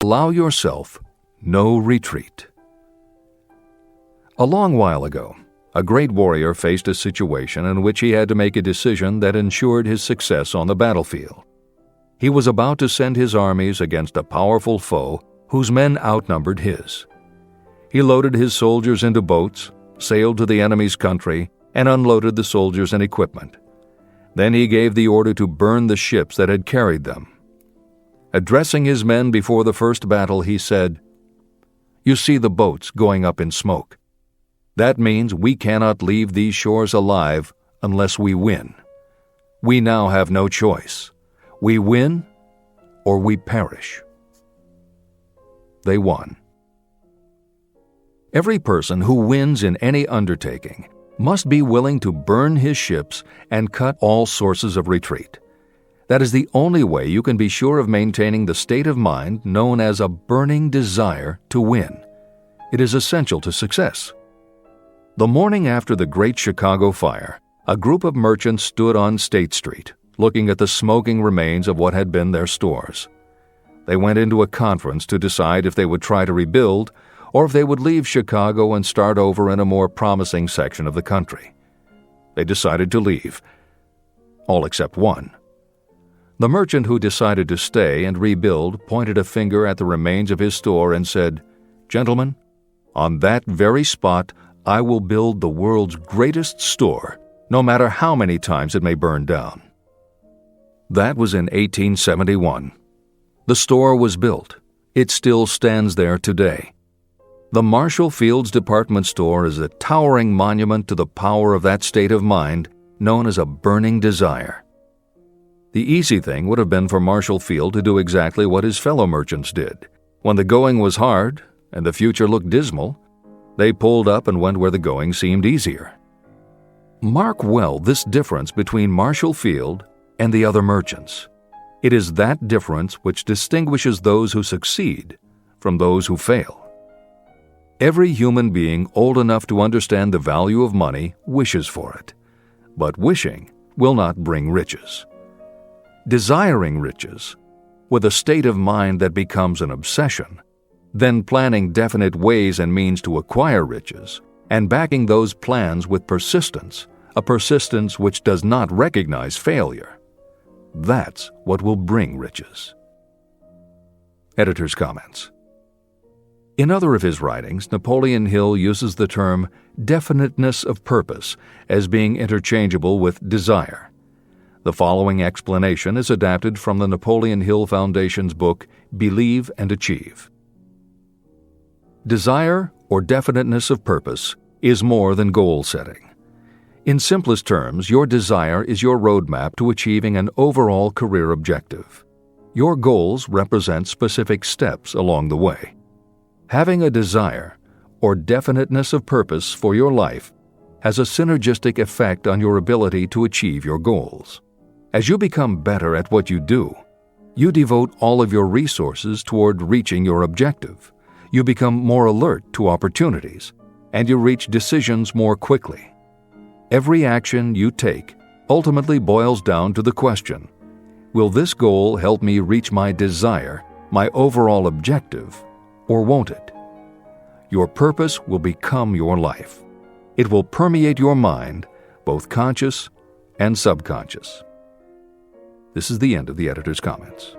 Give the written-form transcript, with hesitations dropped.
Allow yourself no retreat. A long while ago, a great warrior faced a situation in which he had to make a decision that ensured his success on the battlefield. He was about to send his armies against a powerful foe whose men outnumbered his. He loaded his soldiers into boats, sailed to the enemy's country, and unloaded the soldiers and equipment. Then he gave the order to burn the ships that had carried them. Addressing his men before the first battle, he said, "You see the boats going up in smoke. That means we cannot leave these shores alive unless we win. We now have no choice. We win or we perish." They won. Every person who wins in any undertaking must be willing to burn his ships and cut all sources of retreat. That is the only way you can be sure of maintaining the state of mind known as a burning desire to win. It is essential to success. The morning after the Great Chicago Fire, a group of merchants stood on State Street, looking at the smoking remains of what had been their stores. They went into a conference to decide if they would try to rebuild or if they would leave Chicago and start over in a more promising section of the country. They decided to leave, all except one. The merchant who decided to stay and rebuild pointed a finger at the remains of his store and said, "Gentlemen, on that very spot I will build the world's greatest store, no matter how many times it may burn down." That was in 1871. The store was built. It still stands there today. The Marshall Field's department store is a towering monument to the power of that state of mind known as a burning desire. The easy thing would have been for Marshall Field to do exactly what his fellow merchants did. When the going was hard and the future looked dismal, they pulled up and went where the going seemed easier. Mark well this difference between Marshall Field and the other merchants. It is that difference which distinguishes those who succeed from those who fail. Every human being old enough to understand the value of money wishes for it, but wishing will not bring riches. Desiring riches, with a state of mind that becomes an obsession, then planning definite ways and means to acquire riches, and backing those plans with persistence, a persistence which does not recognize failure. That's what will bring riches. Editor's comments. In other of his writings, Napoleon Hill uses the term definiteness of purpose as being interchangeable with desire. The following explanation is adapted from the Napoleon Hill Foundation's book, Believe and Achieve. Desire, or definiteness of purpose, is more than goal setting. In simplest terms, your desire is your roadmap to achieving an overall career objective. Your goals represent specific steps along the way. Having a desire, or definiteness of purpose for your life, has a synergistic effect on your ability to achieve your goals. As you become better at what you do, you devote all of your resources toward reaching your objective. You become more alert to opportunities, and you reach decisions more quickly. Every action you take ultimately boils down to the question, will this goal help me reach my desire, my overall objective, or won't it? Your purpose will become your life. It will permeate your mind, both conscious and subconscious. This is the end of the editor's comments.